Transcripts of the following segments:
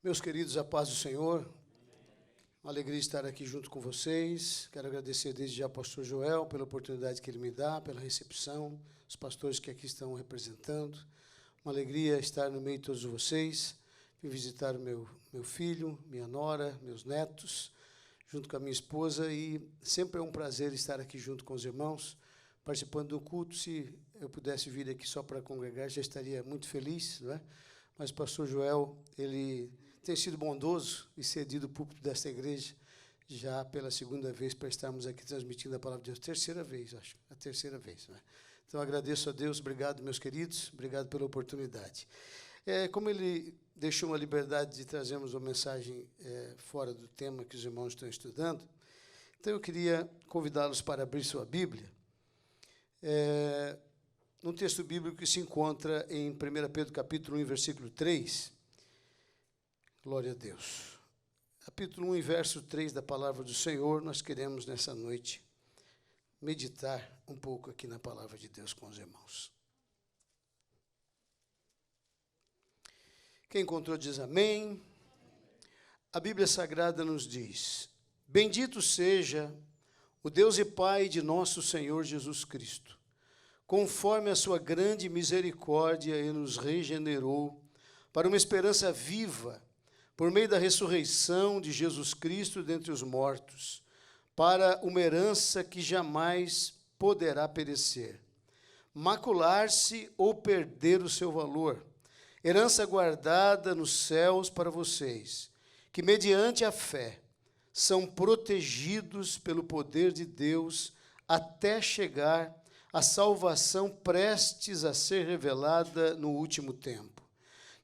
Meus queridos, a paz do Senhor, uma alegria estar aqui junto com vocês. Quero agradecer desde já ao pastor Joel pela oportunidade que ele me dá, pela recepção, os pastores que aqui estão representando. Uma alegria estar no meio de todos vocês. Vim visitar o meu filho, minha nora, meus netos, junto com a minha esposa, e sempre é um prazer estar aqui junto com os irmãos, participando do culto. Se eu pudesse vir aqui só para congregar, já estaria muito feliz, não é? Mas o pastor Joel, ele tem sido bondoso e cedido o púlpito desta igreja já pela segunda vez para estarmos aqui transmitindo a palavra de Deus. Terceira vez, acho. A terceira vez, né? Então, agradeço a Deus. Obrigado, meus queridos. Obrigado pela oportunidade. Como ele deixou uma liberdade de trazermos uma mensagem fora do tema que os irmãos estão estudando, então eu queria convidá-los para abrir sua Bíblia. Num texto bíblico que se encontra em 1 Pedro, capítulo 1, versículo 3. Glória a Deus. Capítulo 1, verso 3 da palavra do Senhor, nós queremos nessa noite meditar um pouco aqui na palavra de Deus com os irmãos. Quem encontrou diz amém. A Bíblia Sagrada nos diz: Bendito seja o Deus e Pai de nosso Senhor Jesus Cristo. Conforme a sua grande misericórdia, Ele nos regenerou para uma esperança viva, por meio da ressurreição de Jesus Cristo dentre os mortos, para uma herança que jamais poderá perecer, macular-se ou perder o seu valor, herança guardada nos céus para vocês, que mediante a fé são protegidos pelo poder de Deus até chegar à salvação prestes a ser revelada no último tempo.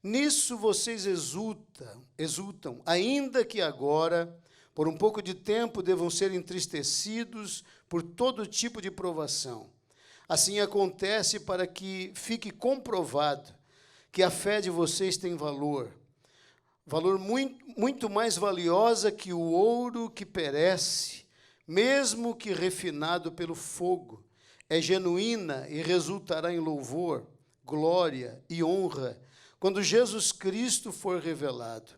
Nisso vocês exultam, ainda que agora, por um pouco de tempo, devam ser entristecidos por todo tipo de provação. Assim acontece para que fique comprovado que a fé de vocês tem valor muito mais valiosa que o ouro que perece, mesmo que refinado pelo fogo. É genuína e resultará em louvor, glória e honra quando Jesus Cristo for revelado.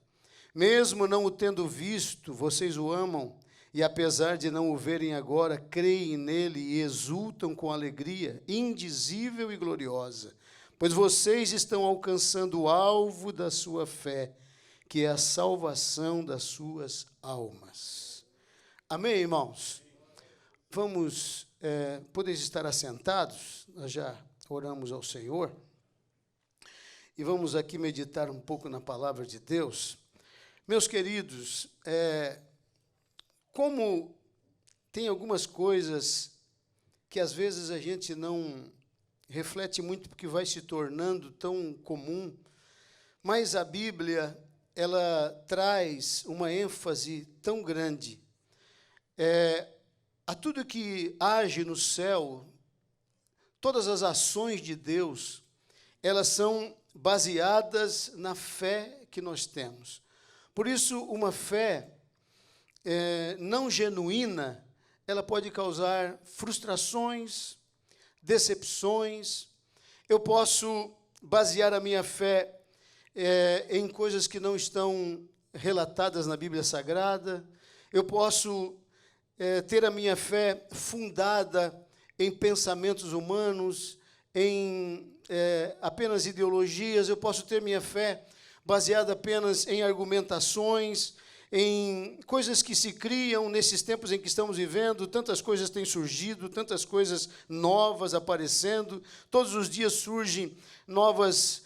Mesmo não o tendo visto, vocês o amam, e apesar de não o verem agora, creem nele e exultam com alegria indizível e gloriosa, pois vocês estão alcançando o alvo da sua fé, que é a salvação das suas almas. Amém, irmãos? Vamos, podeis estar assentados, nós já oramos ao Senhor. E vamos aqui meditar um pouco na palavra de Deus. Meus queridos, como tem algumas coisas que às vezes a gente não reflete muito porque vai se tornando tão comum, mas a Bíblia, ela traz uma ênfase tão grande a tudo que age no céu. Todas as ações de Deus, elas são baseadas na fé que nós temos. Por isso, uma fé não genuína, ela pode causar frustrações, decepções. Eu posso basear a minha fé em coisas que não estão relatadas na Bíblia Sagrada. Eu posso ter a minha fé fundada em pensamentos humanos, em apenas ideologias. Eu posso ter minha fé baseada apenas em argumentações, em coisas que se criam nesses tempos em que estamos vivendo. Tantas coisas têm surgido, tantas coisas novas aparecendo. Todos os dias surgem novos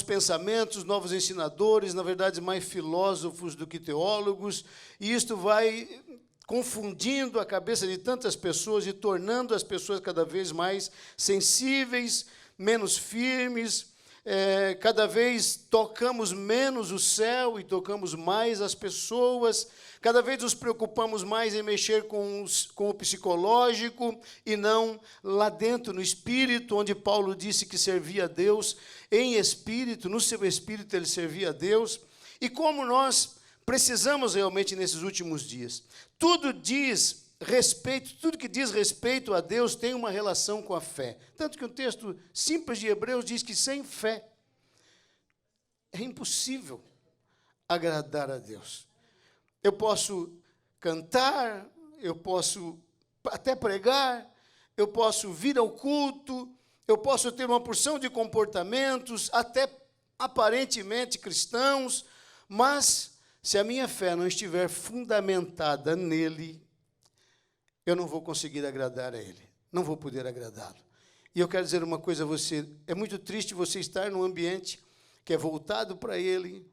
pensamentos, novos ensinadores, na verdade, mais filósofos do que teólogos, e isto vai confundindo a cabeça de tantas pessoas e tornando as pessoas cada vez mais sensíveis, menos firmes. Cada vez tocamos menos o céu e tocamos mais as pessoas. Cada vez nos preocupamos mais em mexer com o psicológico e não lá dentro, no espírito, onde Paulo disse que servia a Deus em espírito, no seu espírito ele servia a Deus. E como nós precisamos realmente nesses últimos dias. Tudo que diz respeito a Deus tem uma relação com a fé. Tanto que um texto simples de Hebreus diz que sem fé é impossível agradar a Deus. Eu posso cantar, eu posso até pregar, eu posso vir ao culto, eu posso ter uma porção de comportamentos, até aparentemente cristãos, mas se a minha fé não estiver fundamentada nele, eu não vou conseguir agradar a ele, não vou poder agradá-lo. E eu quero dizer uma coisa a você, é muito triste você estar num ambiente que é voltado para ele,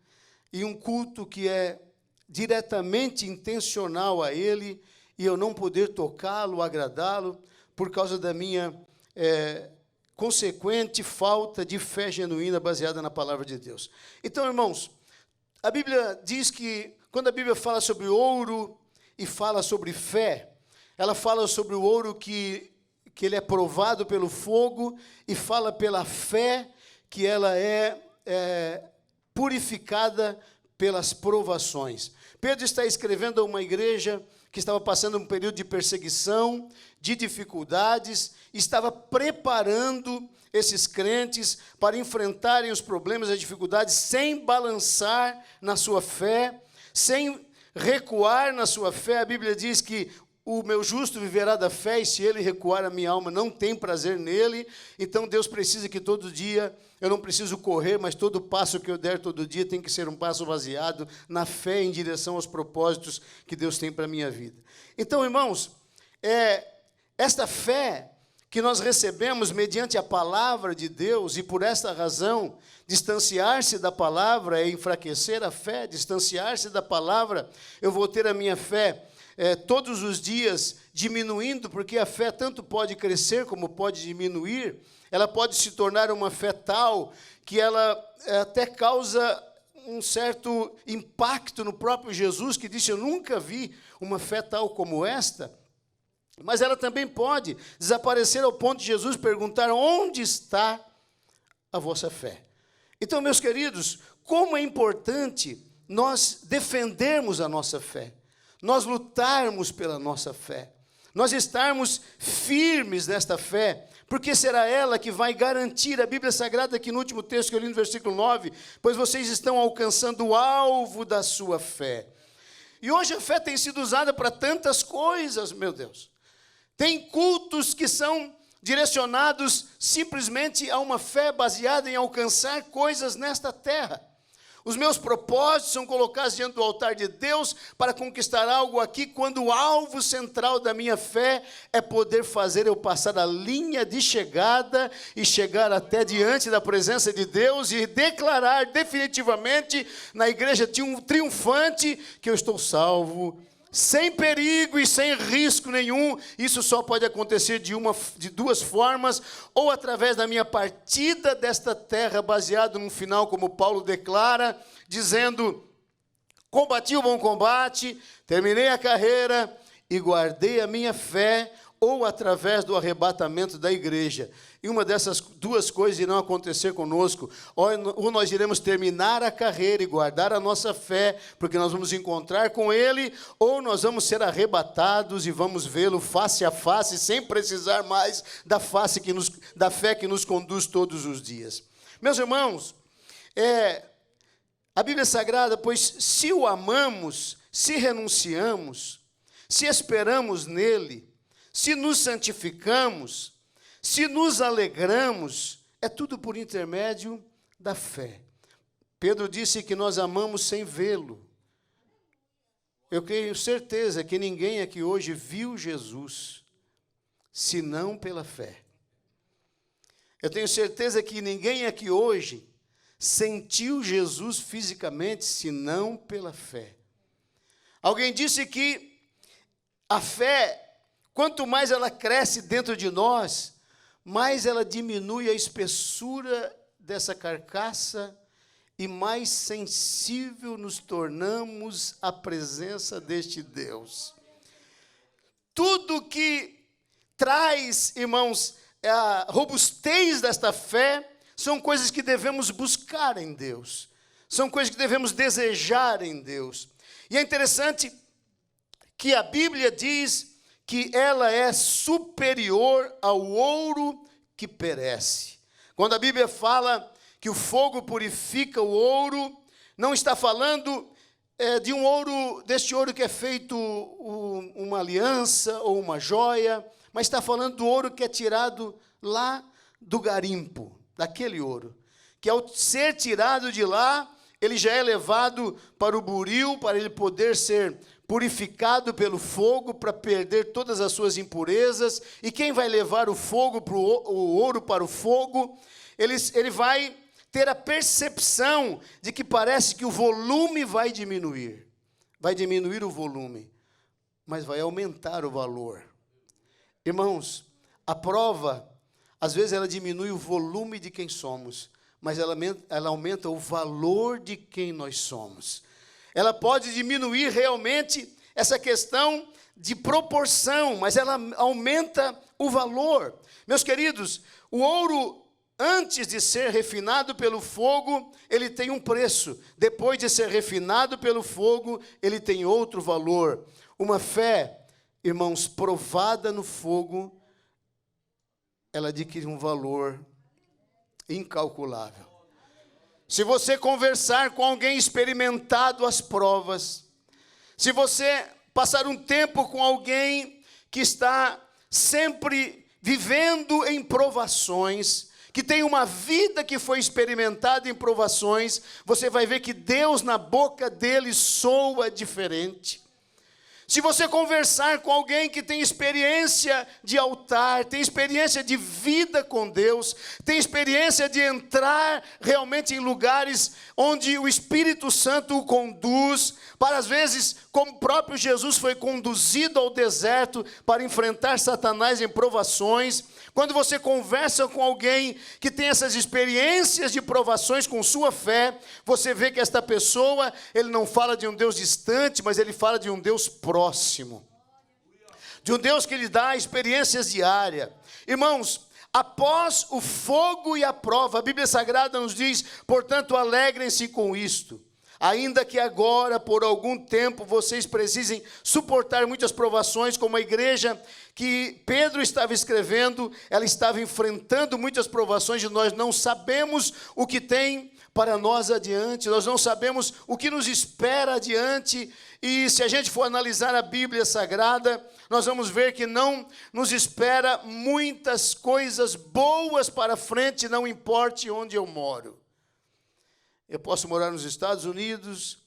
e um culto que é diretamente intencional a ele, e eu não poder tocá-lo, agradá-lo, por causa da minha consequente falta de fé genuína baseada na palavra de Deus. Então, irmãos, a Bíblia diz que, quando a Bíblia fala sobre ouro e fala sobre fé, ela fala sobre o ouro que ele é provado pelo fogo, e fala pela fé que ela é purificada pelas provações. Pedro está escrevendo a uma igreja que estava passando um período de perseguição, de dificuldades, estava preparando esses crentes para enfrentarem os problemas e as dificuldades sem balançar na sua fé, sem recuar na sua fé. A Bíblia diz que o meu justo viverá da fé, e se ele recuar, a minha alma não tem prazer nele. Então Deus precisa que todo dia, eu não preciso correr, mas todo passo que eu der todo dia tem que ser um passo baseado na fé em direção aos propósitos que Deus tem para a minha vida. Então, irmãos, esta fé que nós recebemos mediante a palavra de Deus, e por esta razão, distanciar-se da palavra é enfraquecer a fé, distanciar-se da palavra, eu vou ter a minha fé todos os dias diminuindo, porque a fé tanto pode crescer como pode diminuir. Ela pode se tornar uma fé tal que ela até causa um certo impacto no próprio Jesus, que disse: eu nunca vi uma fé tal como esta. Mas ela também pode desaparecer ao ponto de Jesus perguntar: onde está a vossa fé? Então, meus queridos, como é importante nós defendermos a nossa fé, nós lutarmos pela nossa fé, nós estarmos firmes nesta fé, porque será ela que vai garantir. A Bíblia Sagrada, aqui no último texto que eu li no versículo 9, pois vocês estão alcançando o alvo da sua fé. E hoje a fé tem sido usada para tantas coisas, meu Deus. Tem cultos que são direcionados simplesmente a uma fé baseada em alcançar coisas nesta terra. Os meus propósitos são colocados diante do altar de Deus para conquistar algo aqui, quando o alvo central da minha fé é poder fazer eu passar a linha de chegada e chegar até diante da presença de Deus e declarar definitivamente na igreja triunfante que eu estou salvo, sem perigo e sem risco nenhum. Isso só pode acontecer de duas formas: ou através da minha partida desta terra, baseado num final, como Paulo declara, dizendo: combati o bom combate, terminei a carreira e guardei a minha fé, ou através do arrebatamento da igreja. E uma dessas duas coisas irão acontecer conosco: ou nós iremos terminar a carreira e guardar a nossa fé, porque nós vamos encontrar com Ele, ou nós vamos ser arrebatados e vamos vê-lo face a face, sem precisar mais da fé que nos conduz todos os dias. Meus irmãos, a Bíblia Sagrada, pois se o amamos, se renunciamos, se esperamos nele, se nos santificamos, se nos alegramos, é tudo por intermédio da fé. Pedro disse que nós amamos sem vê-lo. Eu tenho certeza que ninguém aqui hoje viu Jesus, senão pela fé. Eu tenho certeza que ninguém aqui hoje sentiu Jesus fisicamente, senão pela fé. Alguém disse que a fé, quanto mais ela cresce dentro de nós, mais ela diminui a espessura dessa carcaça e mais sensível nos tornamos à presença deste Deus. Tudo que traz, irmãos, a robustez desta fé são coisas que devemos buscar em Deus, são coisas que devemos desejar em Deus. E é interessante que a Bíblia diz que ela é superior ao ouro que perece. Quando a Bíblia fala que o fogo purifica o ouro, não está falando de um ouro, deste ouro que é feito uma aliança ou uma joia, mas está falando do ouro que é tirado lá do garimpo, daquele ouro, que ao ser tirado de lá, ele já é levado para o buril, para ele poder ser purificado pelo fogo, para perder todas as suas impurezas. E quem vai levar o ouro para o fogo, ele vai ter a percepção de que parece que o volume vai diminuir o volume, mas vai aumentar o valor. Irmãos, a prova, às vezes ela diminui o volume de quem somos, mas ela aumenta o valor de quem nós somos. Ela pode diminuir realmente essa questão de proporção, mas ela aumenta o valor. Meus queridos, o ouro, antes de ser refinado pelo fogo, ele tem um preço. Depois de ser refinado pelo fogo, ele tem outro valor. Uma fé, irmãos, provada no fogo, ela adquire um valor incalculável. Se você conversar com alguém experimentado as provas, se você passar um tempo com alguém que está sempre vivendo em provações, que tem uma vida que foi experimentada em provações, você vai ver que Deus na boca dele soa diferente. Se você conversar com alguém que tem experiência de altar, tem experiência de vida com Deus, tem experiência de entrar realmente em lugares onde o Espírito Santo o conduz, para às vezes, como o próprio Jesus foi conduzido ao deserto para enfrentar Satanás em provações. Quando você conversa com alguém que tem essas experiências de provações com sua fé, você vê que esta pessoa, ele não fala de um Deus distante, mas ele fala de um Deus próximo. De um Deus que lhe dá experiências diárias. Irmãos, após o fogo e a prova, a Bíblia Sagrada nos diz, portanto, alegrem-se com isto. Ainda que agora, por algum tempo, vocês precisem suportar muitas provações, como a igreja que Pedro estava escrevendo, ela estava enfrentando muitas provações e nós não sabemos o que tem para nós adiante, nós não sabemos o que nos espera adiante. E se a gente for analisar a Bíblia Sagrada, nós vamos ver que não nos espera muitas coisas boas para frente, não importe onde eu moro. Eu posso morar nos Estados Unidos,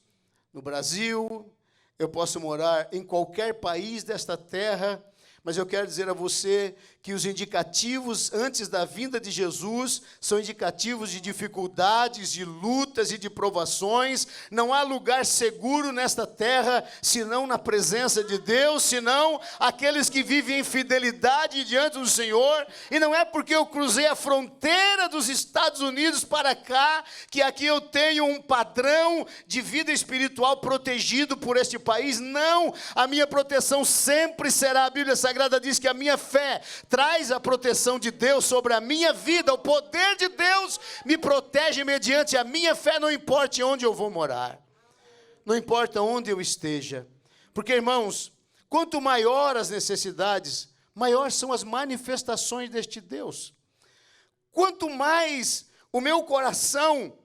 no Brasil, eu posso morar em qualquer país desta terra, mas eu quero dizer a você que os indicativos antes da vinda de Jesus são indicativos de dificuldades, de lutas e de provações. Não há lugar seguro nesta terra, senão na presença de Deus, senão aqueles que vivem em fidelidade diante do Senhor. E não é porque eu cruzei a fronteira dos Estados Unidos para cá, que aqui eu tenho um padrão de vida espiritual protegido por este país. Não, a minha proteção sempre será, a Bíblia Sagrada diz que a minha fé traz a proteção de Deus sobre a minha vida, o poder de Deus me protege mediante a minha fé, não importa onde eu vou morar, não importa onde eu esteja, porque, irmãos, quanto maior as necessidades, maior são as manifestações deste Deus. Quanto mais o meu coração,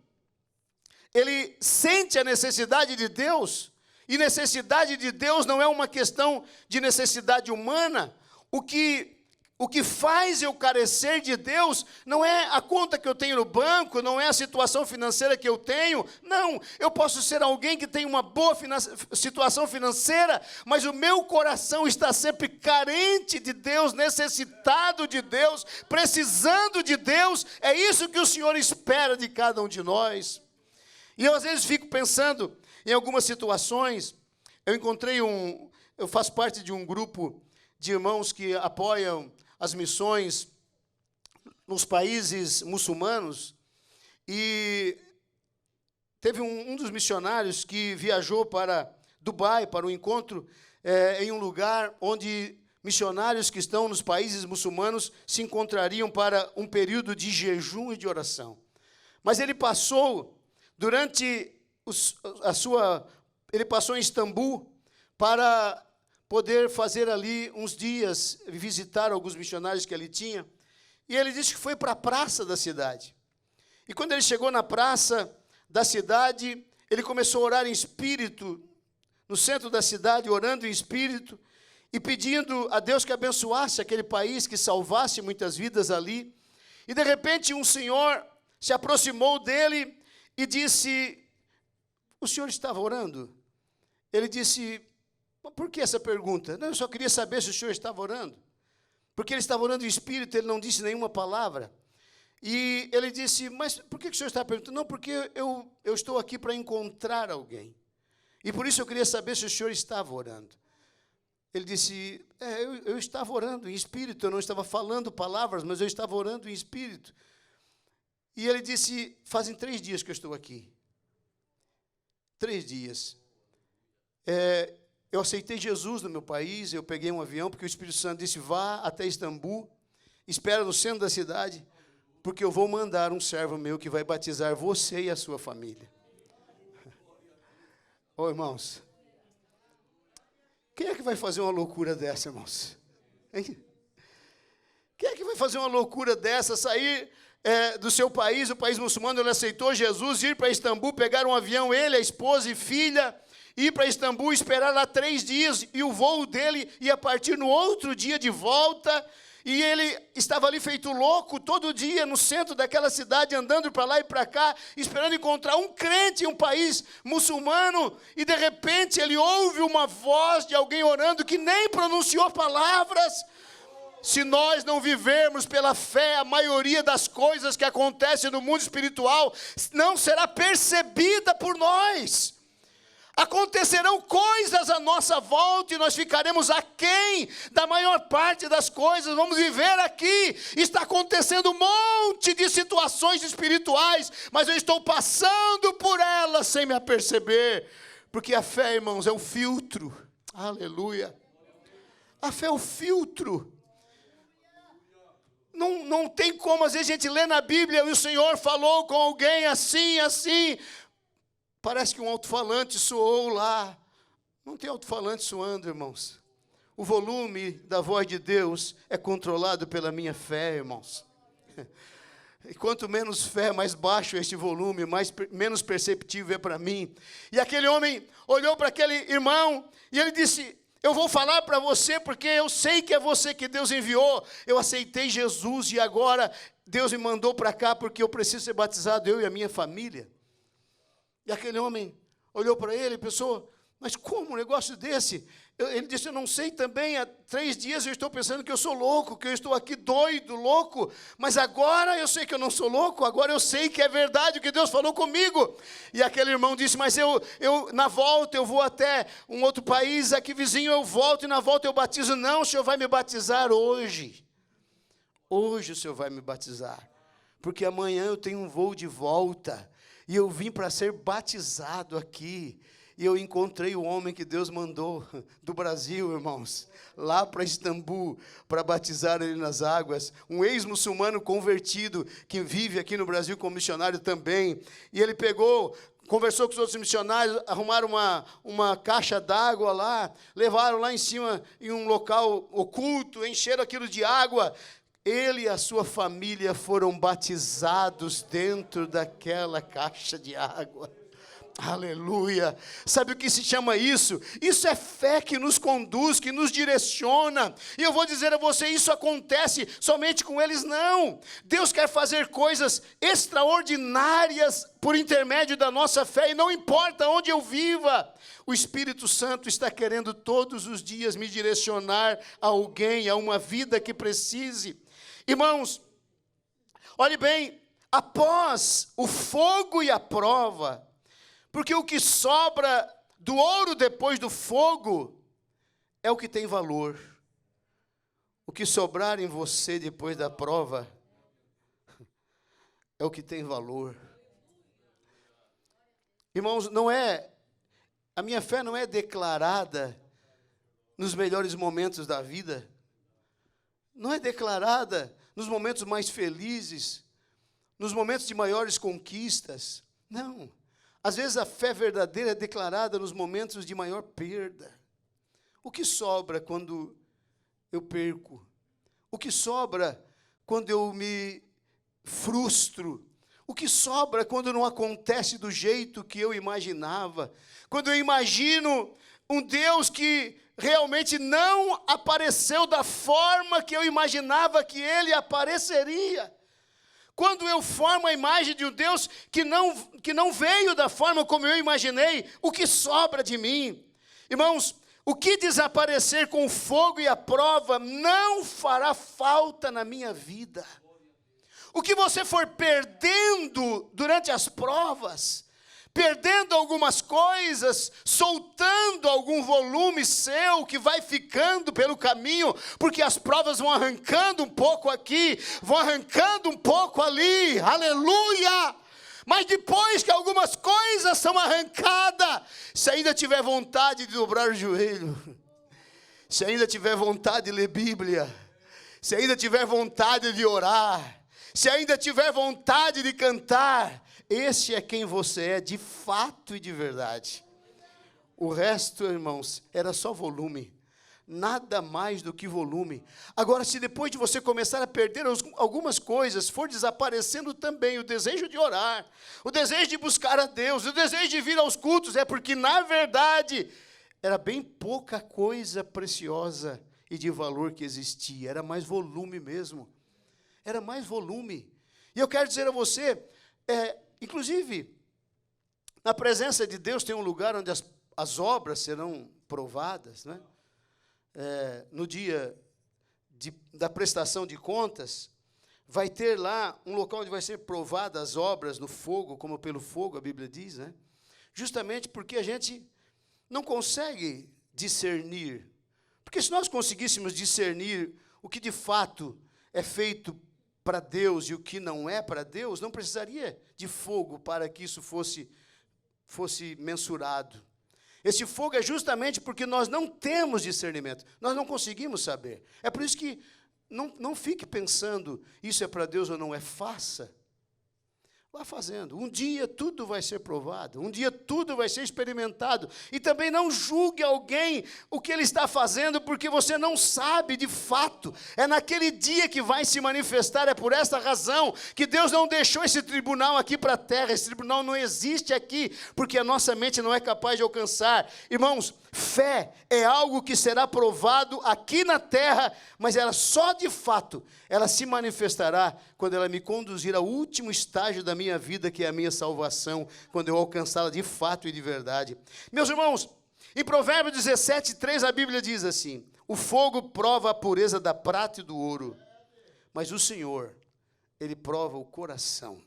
ele sente a necessidade de Deus, e necessidade de Deus não é uma questão de necessidade humana. O que faz eu carecer de Deus não é a conta que eu tenho no banco, não é a situação financeira que eu tenho. Não, eu posso ser alguém que tem uma boa situação financeira, mas o meu coração está sempre carente de Deus, necessitado de Deus, precisando de Deus. É isso que o Senhor espera de cada um de nós. E eu às vezes fico pensando em algumas situações. Eu faço parte de um grupo de irmãos que apoiam as missões nos países muçulmanos, e teve um dos missionários que viajou para Dubai, para um encontro em um lugar onde missionários que estão nos países muçulmanos se encontrariam para um período de jejum e de oração. Mas ele passou, ele passou em Istambul para poder fazer ali uns dias, visitar alguns missionários que ali tinha. E ele disse que foi para a praça da cidade. E quando ele chegou na praça da cidade, ele começou a orar em espírito, no centro da cidade, orando em espírito, e pedindo a Deus que abençoasse aquele país, que salvasse muitas vidas ali. E de repente um senhor se aproximou dele e disse: o senhor estava orando? Ele disse: por que essa pergunta? Não, eu só queria saber se o senhor estava orando. Porque ele estava orando em espírito, ele não disse nenhuma palavra. E ele disse: mas por que o senhor está perguntando? Não, porque eu estou aqui para encontrar alguém. E por isso eu queria saber se o senhor estava orando. Ele disse: eu estava orando em espírito, eu não estava falando palavras, mas eu estava orando em espírito. E ele disse: fazem 3 dias que eu estou aqui. 3 dias. Eu aceitei Jesus no meu país, eu peguei um avião, porque o Espírito Santo disse: vá até Istambul, espera no centro da cidade, porque eu vou mandar um servo meu que vai batizar você e a sua família. Ô, irmãos, quem é que vai fazer uma loucura dessa, irmãos? Hein? Quem é que vai fazer uma loucura dessa, sair do seu país, o país muçulmano? Ele aceitou Jesus, ir para Istambul, pegar um avião, ele, a esposa e filha, ir para Istambul, esperar lá 3 dias, e o voo dele ia partir no outro dia de volta, e ele estava ali feito louco, todo dia no centro daquela cidade, andando para lá e para cá, esperando encontrar um crente em um país muçulmano, e de repente ele ouve uma voz de alguém orando que nem pronunciou palavras. Se nós não vivermos pela fé, a maioria das coisas que acontecem no mundo espiritual não será percebida por nós. Acontecerão coisas à nossa volta e nós ficaremos aquém da maior parte das coisas. Vamos viver aqui, está acontecendo um monte de situações espirituais, mas eu estou passando por elas sem me aperceber, porque a fé, irmãos, é o filtro. Aleluia. A fé é o filtro. Não tem como, às vezes, a gente lê na Bíblia e o Senhor falou com alguém assim, assim. Parece que um alto-falante soou lá. Não tem alto-falante soando, irmãos. O volume da voz de Deus é controlado pela minha fé, irmãos. E quanto menos fé, mais baixo é este volume, menos perceptível é para mim. E aquele homem olhou para aquele irmão e ele disse: eu vou falar para você porque eu sei que é você que Deus enviou. Eu aceitei Jesus e agora Deus me mandou para cá porque eu preciso ser batizado, eu e a minha família. E aquele homem olhou para ele e pensou: mas como um negócio desse? Ele disse: eu não sei também, há 3 dias eu estou pensando que eu sou louco, que eu estou aqui doido, louco, mas agora eu sei que eu não sou louco, agora eu sei que é verdade o que Deus falou comigo. E aquele irmão disse: mas eu na volta eu vou até um outro país aqui vizinho, eu volto e na volta eu batizo. Não, o Senhor vai me batizar hoje. Hoje o Senhor vai me batizar, porque amanhã eu tenho um voo de volta. E eu vim para ser batizado aqui. E eu encontrei o homem que Deus mandou do Brasil, irmãos, lá para Istambul, para batizar ele nas águas. Um ex-muçulmano convertido, que vive aqui no Brasil como missionário também. E ele conversou com os outros missionários, arrumaram uma caixa d'água lá, levaram lá em cima, em um local oculto, encheram aquilo de água. Ele e a sua família foram batizados dentro daquela caixa de água. Aleluia. Sabe o que se chama isso? Isso é fé que nos conduz, que nos direciona. E eu vou dizer a você, isso acontece somente com eles? Não. Deus quer fazer coisas extraordinárias por intermédio da nossa fé, e não importa onde eu viva. O Espírito Santo está querendo todos os dias me direcionar a alguém, a uma vida que precise. Irmãos, olhe bem, após o fogo e a prova, porque o que sobra do ouro depois do fogo é o que tem valor. O que sobrar em você depois da prova é o que tem valor. Irmãos, a minha fé não é declarada nos melhores momentos da vida. Não é declarada nos momentos mais felizes, nos momentos de maiores conquistas. Não. Às vezes a fé verdadeira é declarada nos momentos de maior perda. O que sobra quando eu perco? O que sobra quando eu me frustro? O que sobra quando não acontece do jeito que eu imaginava? Quando eu imagino um Deus que realmente não apareceu da forma que eu imaginava que ele apareceria. Quando eu formo a imagem de um Deus que não veio da forma como eu imaginei, o que sobra de mim? Irmãos, o que desaparecer com o fogo e a prova não fará falta na minha vida. O que você for perdendo durante as provas, perdendo algumas coisas, soltando algum volume seu que vai ficando pelo caminho, porque as provas vão arrancando um pouco aqui, vão arrancando um pouco ali, aleluia! Mas depois que algumas coisas são arrancadas, se ainda tiver vontade de dobrar o joelho, se ainda tiver vontade de ler Bíblia, se ainda tiver vontade de orar, se ainda tiver vontade de cantar, esse é quem você é de fato e de verdade. O resto, irmãos, era só volume. Nada mais do que volume. Agora, se depois de você começar a perder algumas coisas, for desaparecendo também o desejo de orar, o desejo de buscar a Deus, o desejo de vir aos cultos, é porque, na verdade, era bem pouca coisa preciosa e de valor que existia. Era mais volume mesmo. Era mais volume. E eu quero dizer a você, inclusive, na presença de Deus tem um lugar onde as obras serão provadas, né? No dia da prestação de contas, vai ter lá um local onde vai ser provadas as obras no fogo, como pelo fogo, a Bíblia diz, né? Justamente porque a gente não consegue discernir. Porque se nós conseguíssemos discernir o que de fato é feito para Deus e o que não é para Deus, não precisaria de fogo para que isso fosse mensurado. Esse fogo é justamente porque nós não temos discernimento, nós não conseguimos saber. É por isso que não fique pensando, isso é para Deus ou não é, faça. Vá fazendo. Um dia tudo vai ser provado, um dia tudo vai ser experimentado. E também não julgue alguém o que ele está fazendo, porque você não sabe de fato. É naquele dia que vai se manifestar. É por essa razão que Deus não deixou esse tribunal aqui para a terra. Esse tribunal não existe aqui, porque a nossa mente não é capaz de alcançar. Irmãos, fé é algo que será provado aqui na terra, mas ela só de fato, ela se manifestará quando ela me conduzir ao último estágio da minha vida, que é a minha salvação, quando eu alcançá-la de fato e de verdade. Meus irmãos, em Provérbios 17:3 a Bíblia diz assim: o fogo prova a pureza da prata e do ouro, mas o Senhor, Ele prova o coração.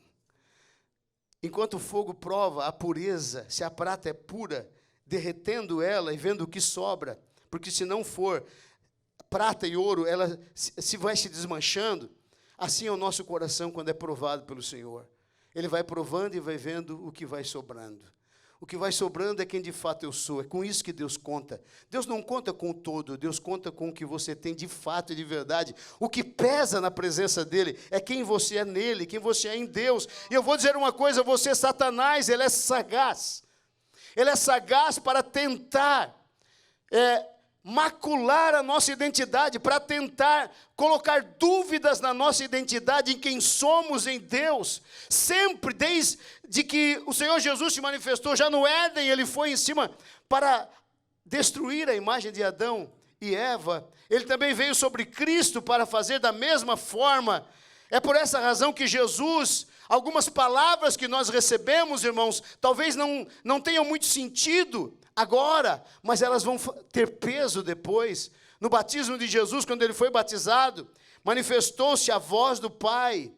Enquanto o fogo prova a pureza, se a prata é pura, derretendo ela e vendo o que sobra, porque se não for prata e ouro, ela se vai se desmanchando. Assim é o nosso coração quando é provado pelo Senhor. Ele vai provando e vai vendo o que vai sobrando. O que vai sobrando é quem de fato eu sou. É com isso que Deus conta. Deus não conta com o todo, Deus conta com o que você tem de fato e de verdade. O que pesa na presença dEle é quem você é nele, quem você é em Deus. E eu vou dizer uma coisa, você, Satanás, ele é sagaz. Ele é sagaz para tentar macular a nossa identidade, para tentar colocar dúvidas na nossa identidade, em quem somos em Deus. Sempre, desde que o Senhor Jesus se manifestou, já no Éden, ele foi em cima para destruir a imagem de Adão e Eva. Ele também veio sobre Cristo para fazer da mesma forma. É por essa razão que Jesus, algumas palavras que nós recebemos, irmãos, talvez não tenham muito sentido agora, mas elas vão ter peso depois. No batismo de Jesus, quando ele foi batizado, manifestou-se a voz do Pai,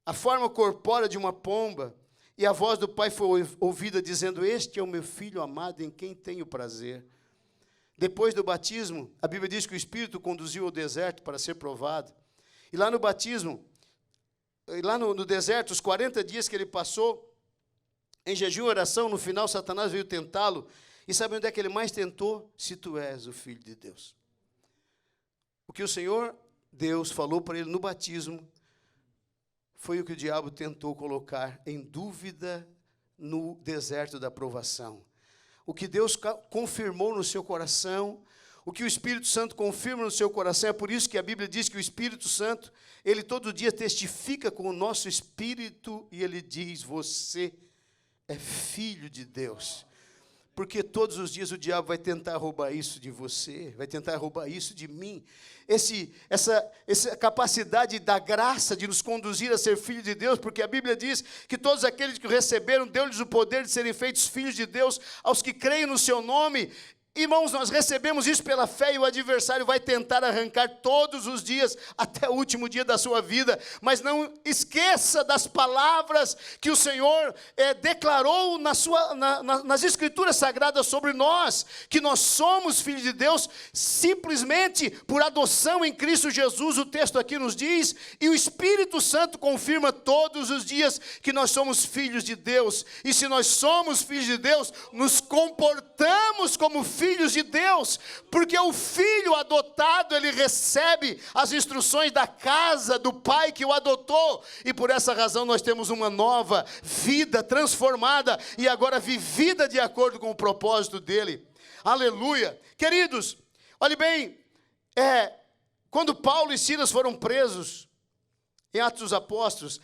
a forma corpórea de uma pomba, e a voz do Pai foi ouvida dizendo: este é o meu Filho amado, em quem tenho prazer. Depois do batismo, a Bíblia diz que o Espírito conduziu ao deserto para ser provado. E lá no batismo, lá no deserto, os 40 dias que ele passou em jejum e oração, no final Satanás veio tentá-lo. E sabe onde é que ele mais tentou? Se tu és o Filho de Deus. O que o Senhor Deus falou para ele no batismo foi o que o diabo tentou colocar em dúvida no deserto da provação. O que Deus confirmou no seu coração, o que o Espírito Santo confirma no seu coração. É por isso que a Bíblia diz que o Espírito Santo, ele todo dia testifica com o nosso espírito e ele diz: você é filho de Deus. Porque todos os dias o diabo vai tentar roubar isso de você, vai tentar roubar isso de mim. Essa capacidade da graça de nos conduzir a ser filho de Deus, porque a Bíblia diz que todos aqueles que o receberam, deu-lhes o poder de serem feitos filhos de Deus, aos que creem no seu nome. Irmãos, nós recebemos isso pela fé e o adversário vai tentar arrancar todos os dias, até o último dia da sua vida. Mas não esqueça das palavras que o Senhor declarou nas Escrituras Sagradas sobre nós, que nós somos filhos de Deus simplesmente por adoção em Cristo Jesus. O texto aqui nos diz, e o Espírito Santo confirma todos os dias que nós somos filhos de Deus. E se nós somos filhos de Deus, nos comportamos como filhos de Deus, porque o filho adotado, ele recebe as instruções da casa do pai que o adotou, e por essa razão nós temos uma nova vida transformada, e agora vivida de acordo com o propósito dele. Aleluia. Queridos, olhe bem, quando Paulo e Silas foram presos, em Atos dos Apóstolos,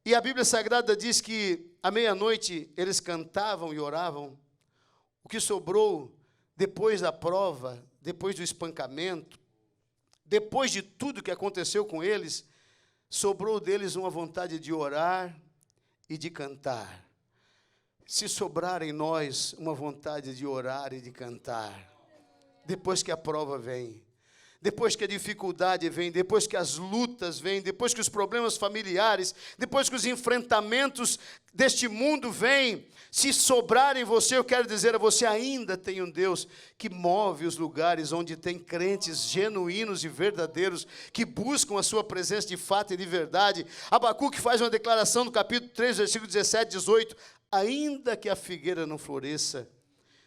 e a Bíblia Sagrada diz que à meia-noite eles cantavam e oravam, o que sobrou depois da prova, depois do espancamento, depois de tudo que aconteceu com eles, sobrou deles uma vontade de orar e de cantar. Se sobrar em nós uma vontade de orar e de cantar, depois que a prova vem, depois que a dificuldade vem, depois que as lutas vêm, depois que os problemas familiares, depois que os enfrentamentos deste mundo vêm, se sobrar em você, eu quero dizer a você, ainda tem um Deus que move os lugares onde tem crentes genuínos e verdadeiros, que buscam a sua presença de fato e de verdade. Abacuque faz uma declaração no capítulo 3, versículo 17, 18, ainda que a figueira não floresça,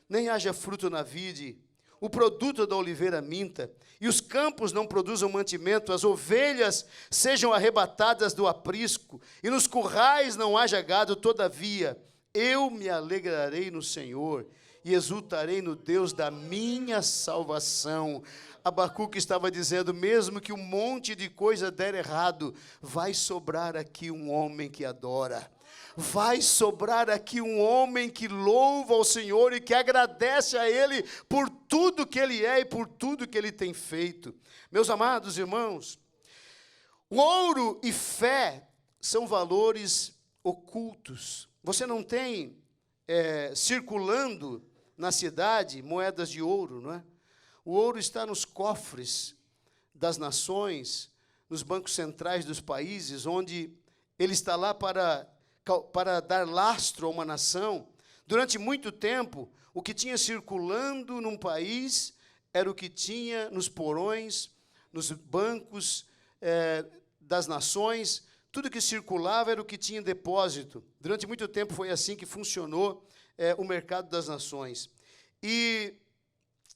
nem haja fruto na vide, o produto da oliveira minta, e os campos não produzam mantimento, as ovelhas sejam arrebatadas do aprisco, e nos currais não haja gado, todavia eu me alegrarei no Senhor e exultarei no Deus da minha salvação. Abacuque estava dizendo, mesmo que um monte de coisa der errado, vai sobrar aqui um homem que adora. Vai sobrar aqui um homem que louva ao Senhor e que agradece a Ele por tudo que Ele é e por tudo que Ele tem feito. Meus amados irmãos, o ouro e fé são valores ocultos. Você não tem circulando na cidade moedas de ouro, não é? O ouro está nos cofres das nações, nos bancos centrais dos países, onde ele está lá para dar lastro a uma nação. Durante muito tempo, o que tinha circulando num país era o que tinha nos porões, nos bancos das nações. Tudo que circulava era o que tinha em depósito. Durante muito tempo foi assim que funcionou o mercado das nações. E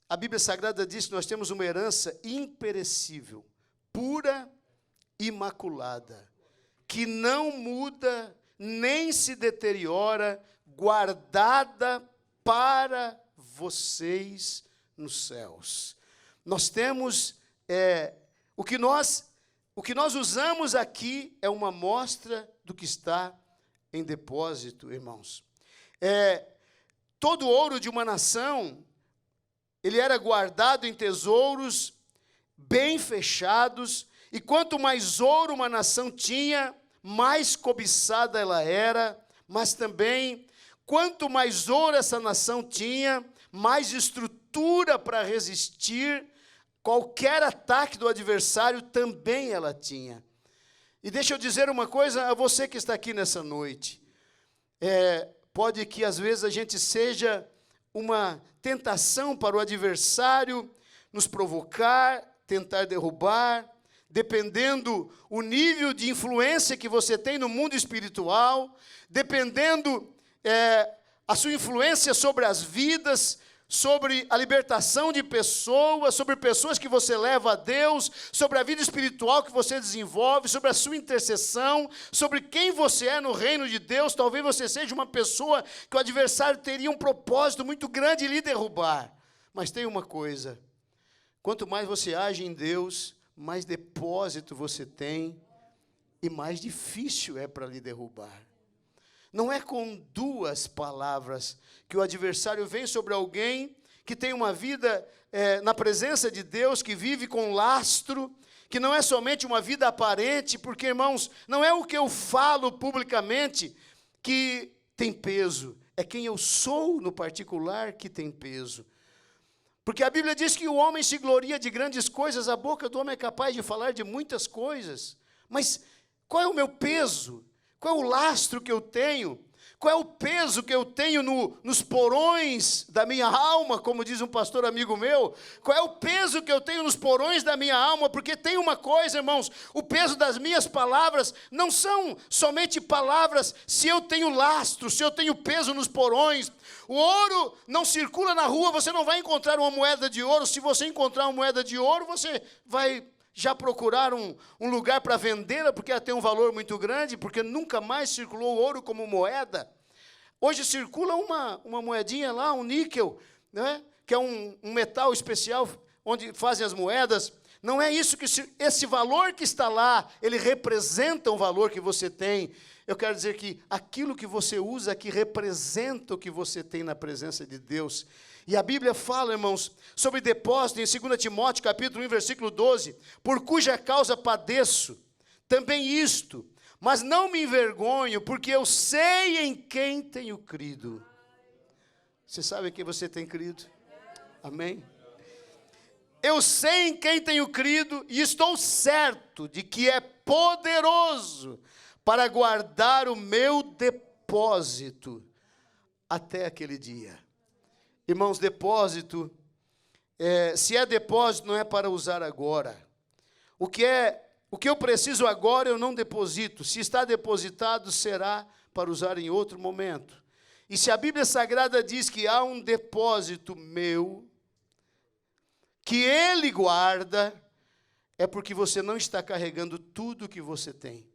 a Bíblia Sagrada diz que nós temos uma herança imperecível, pura, imaculada, que não muda, nem se deteriora, guardada para vocês nos céus. Nós temos, o que nós usamos aqui é uma amostra do que está em depósito, irmãos. Todo ouro de uma nação, ele era guardado em tesouros bem fechados, e quanto mais ouro uma nação tinha, mais cobiçada ela era, mas também, quanto mais ouro essa nação tinha, mais estrutura para resistir qualquer ataque do adversário também ela tinha. E deixa eu dizer uma coisa a você que está aqui nessa noite. Pode que às vezes a gente seja uma tentação para o adversário nos provocar, tentar derrubar, dependendo o nível de influência que você tem no mundo espiritual, dependendo a sua influência sobre as vidas, sobre a libertação de pessoas, sobre pessoas que você leva a Deus, sobre a vida espiritual que você desenvolve, sobre a sua intercessão, sobre quem você é no reino de Deus. Talvez você seja uma pessoa que o adversário teria um propósito muito grande em lhe derrubar. Mas tem uma coisa, Quanto mais você age em Deus, mais depósito você tem e mais difícil é para lhe derrubar. Não é com duas palavras que o adversário vem sobre alguém que tem uma vida na presença de Deus, que vive com lastro, que não é somente uma vida aparente, porque, irmãos, não é o que eu falo publicamente que tem peso, é quem eu sou no particular que tem peso. Porque a Bíblia diz que o homem se gloria de grandes coisas, a boca do homem é capaz de falar de muitas coisas, mas qual é o meu peso? Qual é o lastro que eu tenho? Qual é o peso que eu tenho nos porões da minha alma, como diz um pastor amigo meu? Qual é o peso que eu tenho nos porões da minha alma? Porque tem uma coisa, irmãos, o peso das minhas palavras não são somente palavras. Se eu tenho lastro, se eu tenho peso nos porões, o ouro não circula na rua, você não vai encontrar uma moeda de ouro. Se você encontrar uma moeda de ouro, você vai já procurar um lugar para vendê-la, porque ela tem um valor muito grande, porque nunca mais circulou ouro como moeda. Hoje circula uma moedinha lá, um níquel, né, que é um metal especial, onde fazem as moedas. Não é isso que esse valor que está lá, ele representa um valor que você tem. Eu quero dizer que aquilo que você usa aqui representa o que você tem na presença de Deus. E a Bíblia fala, irmãos, sobre depósito em 2 Timóteo, capítulo 1, versículo 12, por cuja causa padeço, também isto, mas não me envergonho, porque eu sei em quem tenho crido. Você sabe em quem você tem crido? Amém? Eu sei em quem tenho crido e estou certo de que é poderoso para guardar o meu depósito até aquele dia. Irmãos, depósito, se é depósito, não é para usar agora. O que eu preciso agora, eu não deposito. Se está depositado, será para usar em outro momento. E se a Bíblia Sagrada diz que há um depósito meu, que Ele guarda, é porque você não está carregando tudo que você tem.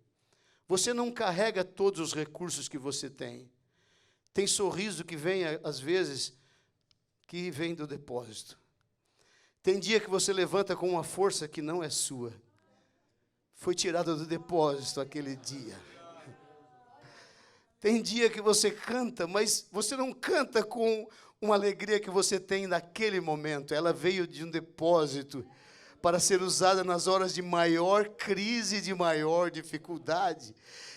Você não carrega todos os recursos que você tem. Tem sorriso que vem, às vezes, que vem do depósito. Tem dia que você levanta com uma força que não é sua. Foi tirada do depósito aquele dia. Tem dia que você canta, mas você não canta com uma alegria que você tem naquele momento. Ela veio de um depósito para ser usada nas horas de maior crise, de maior dificuldade.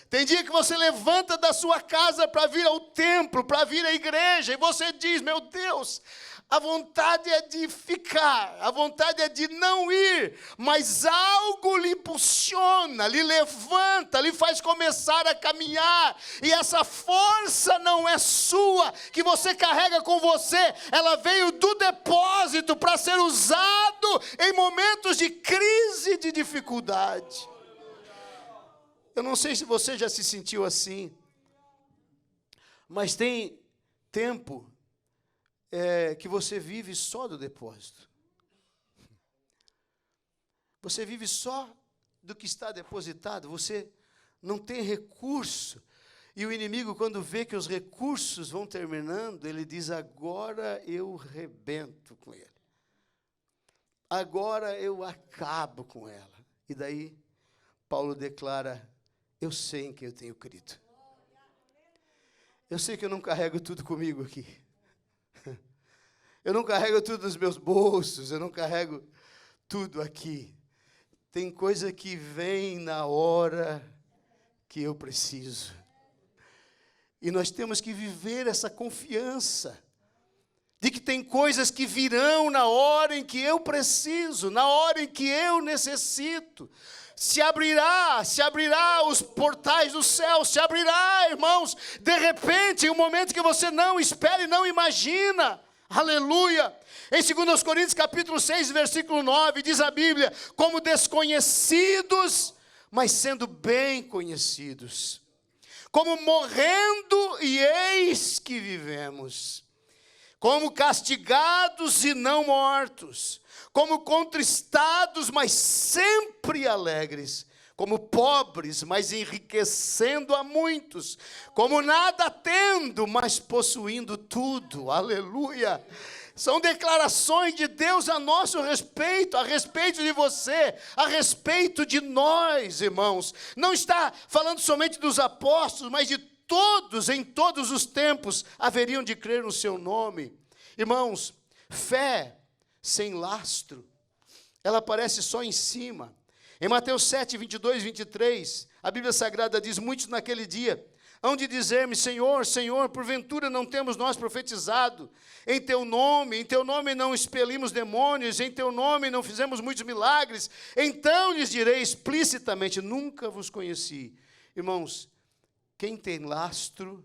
Tem dia que você levanta da sua casa para vir ao templo, para vir à igreja, e você diz, meu Deus, a vontade é de ficar, a vontade é de não ir, mas algo lhe impulsiona, lhe levanta, lhe faz começar a caminhar, e essa força não é sua, que você carrega com você, ela veio do depósito para ser usado em momentos de crise e de dificuldade. Eu não sei se você já se sentiu assim, mas tem tempo que você vive só do depósito. Você vive só do que está depositado, você não tem recurso. E o inimigo, quando vê que os recursos vão terminando, ele diz, agora eu rebento com ele. Agora eu acabo com ela. E daí, Paulo declara, eu sei em quem eu tenho crido. Eu sei que eu não carrego tudo comigo aqui. Eu não carrego tudo nos meus bolsos, eu não carrego tudo aqui. Tem coisa que vem na hora que eu preciso. E nós temos que viver essa confiança de que tem coisas que virão na hora em que eu preciso, na hora em que eu necessito. Se abrirá os portais do céu, se abrirá, irmãos, de repente, em um momento que você não espera e não imagina. Aleluia! Em 2 Coríntios capítulo 6, versículo 9, diz a Bíblia, como desconhecidos, mas sendo bem conhecidos. Como morrendo e eis que vivemos. Como castigados e não mortos. Como contristados, mas sempre alegres. Como pobres, mas enriquecendo a muitos. Como nada tendo, mas possuindo tudo. Aleluia! São declarações de Deus a nosso respeito, a respeito de você, a respeito de nós, irmãos. Não está falando somente dos apóstolos, mas de todos, em todos os tempos, haveriam de crer no seu nome. Irmãos, fé sem lastro, ela aparece só em cima. Em Mateus 7, 22, 23, a Bíblia Sagrada diz: muitos naquele dia hão de dizer-me: Senhor, Senhor, porventura não temos nós profetizado em teu nome não expelimos demônios, em teu nome não fizemos muitos milagres? Então lhes direi explicitamente: nunca vos conheci. Irmãos, quem tem lastro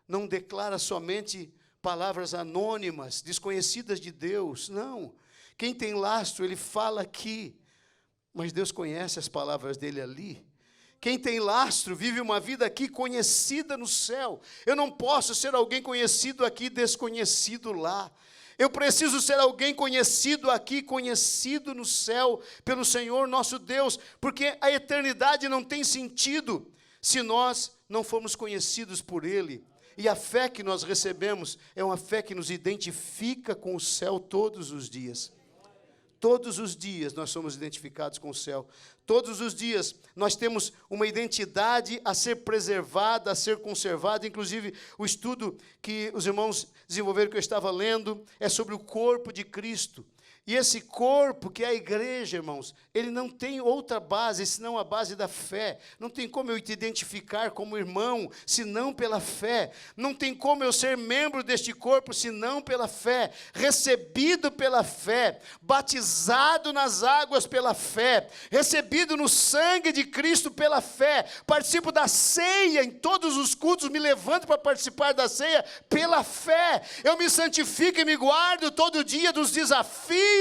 não declara somente palavras anônimas, desconhecidas de Deus, não. Quem tem lastro, ele fala aqui, mas Deus conhece as palavras dele ali. Quem tem lastro vive uma vida aqui conhecida no céu. Eu não posso ser alguém conhecido aqui, desconhecido lá. Eu preciso ser alguém conhecido aqui, conhecido no céu, pelo Senhor nosso Deus, porque a eternidade não tem sentido se nós não formos conhecidos por Ele. E a fé que nós recebemos é uma fé que nos identifica com o céu todos os dias. Todos os dias nós somos identificados com o céu. Todos os dias nós temos uma identidade a ser preservada, a ser conservada. Inclusive, o estudo que os irmãos desenvolveram, que eu estava lendo, é sobre o corpo de Cristo. E esse corpo, que é a igreja, irmãos, ele não tem outra base, senão a base da fé. Não tem como eu te identificar como irmão, senão pela fé. Não tem como eu ser membro deste corpo, senão pela fé. Recebido pela fé, batizado nas águas pela fé, recebido no sangue de Cristo pela fé. Participo da ceia em todos os cultos, me levanto para participar da ceia pela fé. Eu me santifico e me guardo todo dia dos desafios,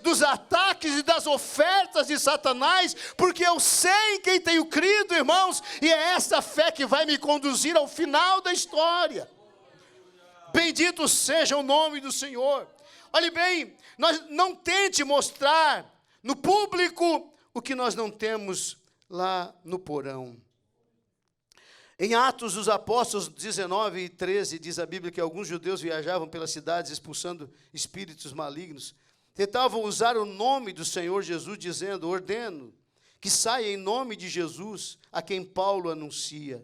dos ataques e das ofertas de Satanás, porque eu sei em quem tenho crido, irmãos, e é essa fé que vai me conduzir ao final da história. Bendito seja o nome do Senhor. Olhe bem, não tente mostrar no público o que nós não temos lá no porão. Em Atos dos Apóstolos 19 e 13, diz a Bíblia que alguns judeus viajavam pelas cidades expulsando espíritos malignos. Tentavam usar o nome do Senhor Jesus, dizendo: ordeno que saia em nome de Jesus, a quem Paulo anuncia.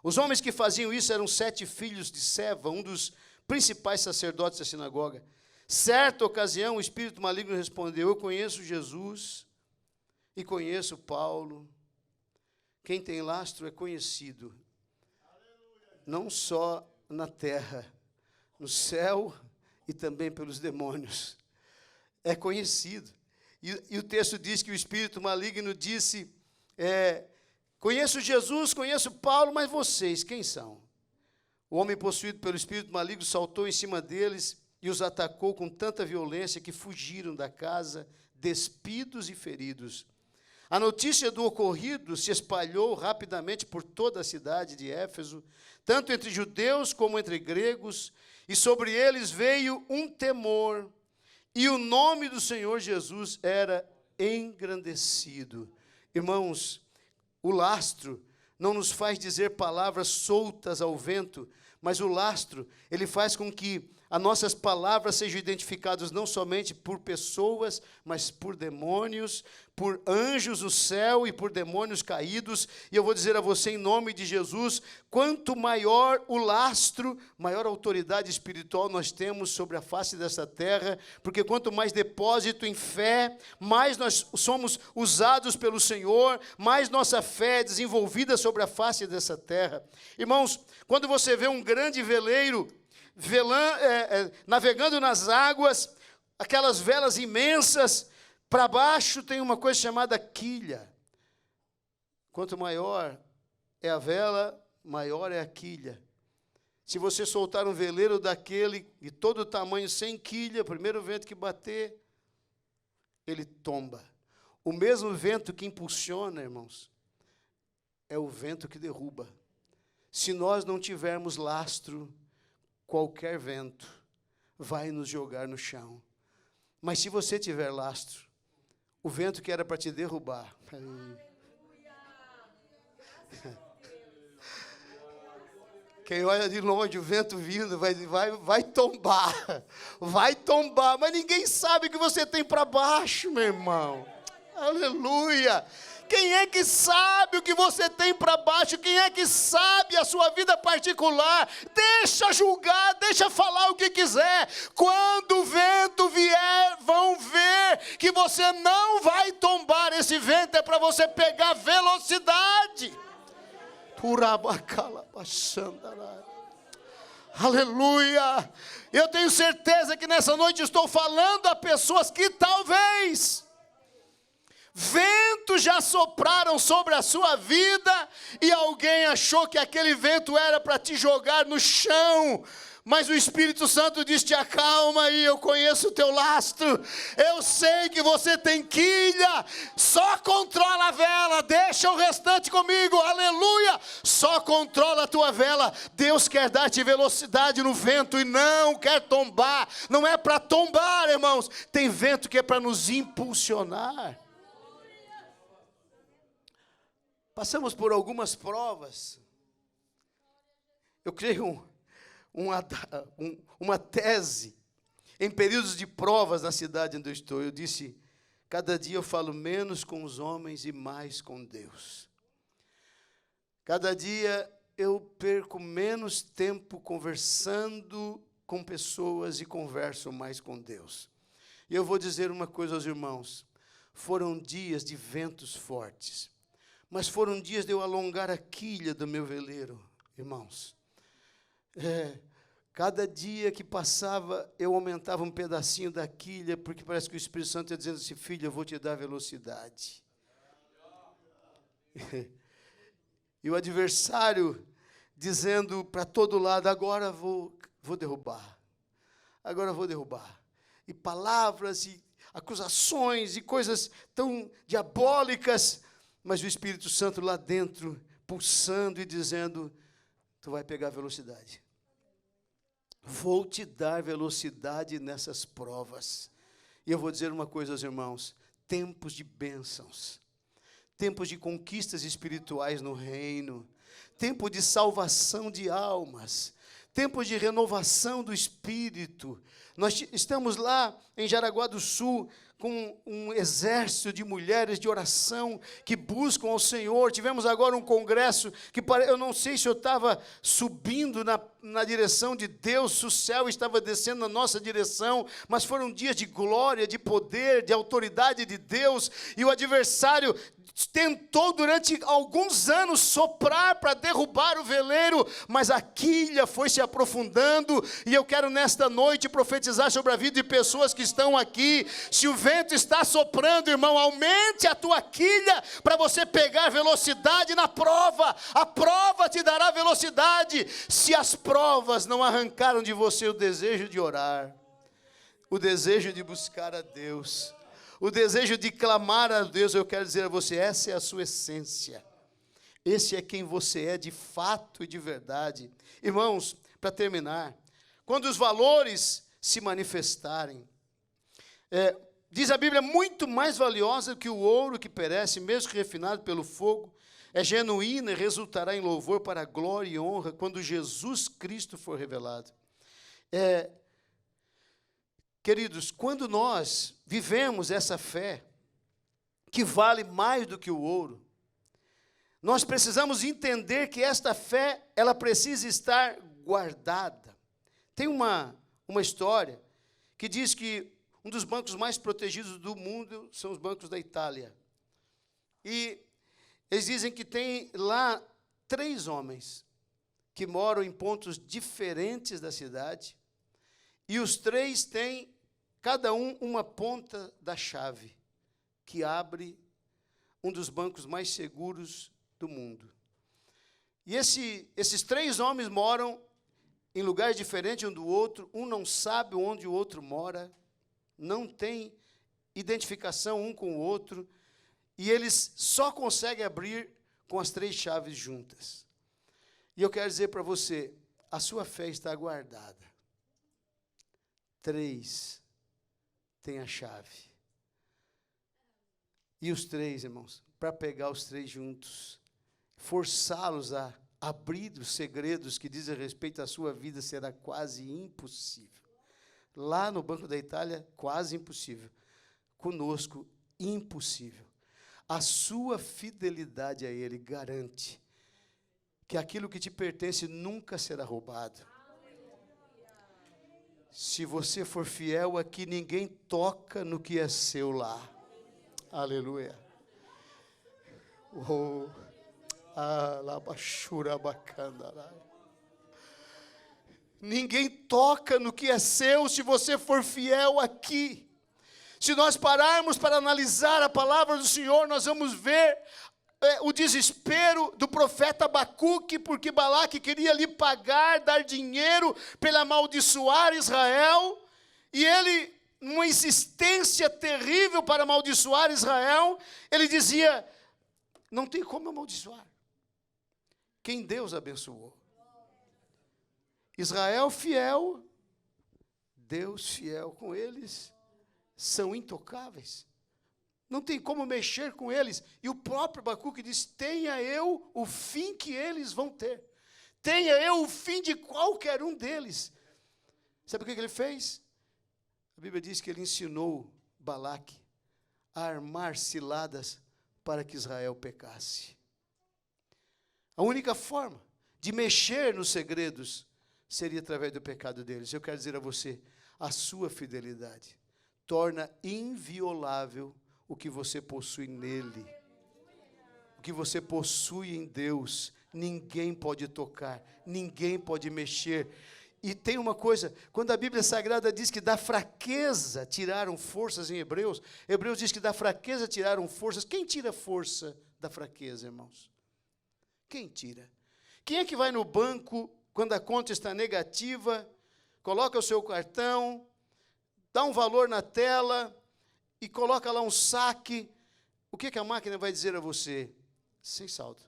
Os homens que faziam isso eram 7 filhos de Seva, um dos principais sacerdotes da sinagoga. Certa ocasião, o espírito maligno respondeu: eu conheço Jesus e conheço Paulo. Quem tem lastro é conhecido, não só na terra, no céu e também pelos demônios. É conhecido. E o texto diz que o espírito maligno disse: conheço Jesus, conheço Paulo, mas vocês, quem são? O homem possuído pelo espírito maligno saltou em cima deles e os atacou com tanta violência que fugiram da casa, despidos e feridos. A notícia do ocorrido se espalhou rapidamente por toda a cidade de Éfeso, tanto entre judeus como entre gregos, e sobre eles veio um temor. E o nome do Senhor Jesus era engrandecido. Irmãos, o lastro não nos faz dizer palavras soltas ao vento, mas o lastro, ele faz com que as nossas palavras sejam identificadas não somente por pessoas, mas por demônios, por anjos no céu e por demônios caídos. E eu vou dizer a você, em nome de Jesus, quanto maior o lastro, maior autoridade espiritual nós temos sobre a face dessa terra, porque quanto mais depósito em fé, mais nós somos usados pelo Senhor, mais nossa fé é desenvolvida sobre a face dessa terra. Irmãos, quando você vê um grande veleiro navegando nas águas, aquelas velas imensas, para baixo tem uma coisa chamada quilha. Quanto maior é a vela, maior é a quilha. Se você soltar um veleiro daquele, de todo o tamanho, sem quilha, o primeiro vento que bater, ele tomba. O mesmo vento que impulsiona, irmãos, é o vento que derruba. Se nós não tivermos lastro, qualquer vento vai nos jogar no chão. Mas se você tiver lastro, o vento que era para te derrubar, Quem olha de longe, o vento vindo, vai tombar. Vai tombar, mas ninguém sabe o que você tem para baixo, meu irmão. Aleluia. Quem é que sabe o que você tem para baixo? Quem é que sabe a sua vida particular? Deixa julgar, deixa falar o que quiser. Quando o vento vier, vão ver que você não vai tombar. Esse vento é para você pegar velocidade. Aleluia. Eu tenho certeza que nessa noite estou falando a pessoas que talvez ventos já sopraram sobre a sua vida e alguém achou que aquele vento era para te jogar no chão, mas o Espírito Santo diz: te acalma aí, eu conheço o teu lastro, eu sei que você tem quilha, só controla a vela, deixa o restante comigo, aleluia, só controla a tua vela. Deus quer dar-te velocidade no vento e não quer tombar, não é para tombar, irmãos, tem vento que é para nos impulsionar. Passamos por algumas provas. Eu creio uma tese em períodos de provas na cidade onde eu estou. Eu disse: cada dia eu falo menos com os homens e mais com Deus. Cada dia eu perco menos tempo conversando com pessoas e converso mais com Deus. E eu vou dizer uma coisa aos irmãos: foram dias de ventos fortes, mas foram dias de eu alongar a quilha do meu veleiro, irmãos. Cada dia que passava, eu aumentava um pedacinho da quilha, porque parece que o Espírito Santo está dizendo assim: filho, eu vou te dar velocidade. E o adversário dizendo para todo lado: agora vou derrubar. Agora vou derrubar. E palavras, e acusações, e coisas tão diabólicas, mas o Espírito Santo lá dentro, pulsando e dizendo: tu vai pegar velocidade. Vou te dar velocidade nessas provas. E eu vou dizer uma coisa aos irmãos: tempos de bênçãos, tempos de conquistas espirituais no reino, tempo de salvação de almas, tempo de renovação do espírito. Nós estamos lá em Jaraguá do Sul com um exército de mulheres de oração que buscam ao Senhor. Tivemos agora um congresso que eu não sei se eu estava subindo na direção de Deus, se o céu estava descendo na nossa direção, mas foram dias de glória, de poder, de autoridade de Deus, e o adversário tentou durante alguns anos soprar para derrubar o veleiro, mas a quilha foi se aprofundando, e eu quero nesta noite profetizar sobre a vida de pessoas que estão aqui. Se o vento está soprando, irmão, aumente a tua quilha para você pegar velocidade na prova. A prova te dará velocidade. Se as provas não arrancaram de você o desejo de orar, o desejo de buscar a Deus, o desejo de clamar a Deus, eu quero dizer a você: essa é a sua essência. Esse é quem você é de fato e de verdade. Irmãos, para terminar, quando os valores se manifestarem, diz a Bíblia: muito mais valiosa que o ouro que perece, mesmo que refinado pelo fogo, é genuína e resultará em louvor para a glória e honra quando Jesus Cristo for revelado. Queridos, quando nós vivemos essa fé, que vale mais do que o ouro, nós precisamos entender que esta fé, ela precisa estar guardada. Tem uma história que diz que um dos bancos mais protegidos do mundo são os bancos da Itália. E eles dizem que tem lá 3 homens que moram em pontos diferentes da cidade, e os 3 têm, cada um, uma ponta da chave que abre um dos bancos mais seguros do mundo. E esses 3 homens moram em lugares diferentes um do outro, um não sabe onde o outro mora, não tem identificação um com o outro, e eles só conseguem abrir com as 3 chaves juntas. E eu quero dizer para você: a sua fé está guardada. 3 tem a chave. E os 3, irmãos, para pegar os 3 juntos, forçá-los a abrir os segredos que dizem respeito à sua vida será quase impossível. Lá no Banco da Itália, quase impossível. Conosco, impossível. A sua fidelidade a Ele garante que aquilo que te pertence nunca será roubado. Se você for fiel aqui, ninguém toca no que é seu lá. Aleluia. Oh. Ninguém toca no que é seu se você for fiel aqui. Se nós pararmos para analisar a palavra do Senhor, nós vamos ver o desespero do profeta Abacuque, porque Balaque queria lhe pagar, dar dinheiro para amaldiçoar Israel, e ele, numa insistência terrível para amaldiçoar Israel, ele dizia, não tem como amaldiçoar quem Deus abençoou. Israel fiel, Deus fiel com eles, são intocáveis. Não tem como mexer com eles. E o próprio Abacuque diz, tenha eu o fim que eles vão ter. Tenha eu o fim de qualquer um deles. Sabe o que ele fez? A Bíblia diz que ele ensinou Balaque a armar ciladas para que Israel pecasse. A única forma de mexer nos segredos seria através do pecado deles. Eu quero dizer a você, a sua fidelidade torna inviolável o que você possui nele. O que você possui em Deus, ninguém pode tocar, ninguém pode mexer. E tem uma coisa, quando a Bíblia Sagrada diz que da fraqueza tiraram forças em Hebreus diz que da fraqueza tiraram forças. Quem tira força da fraqueza, irmãos? Quem tira? Quem é que vai no banco quando a conta está negativa, coloca o seu cartão, dá um valor na tela e coloca lá um saque? O que a máquina vai dizer a você? Sem saldo.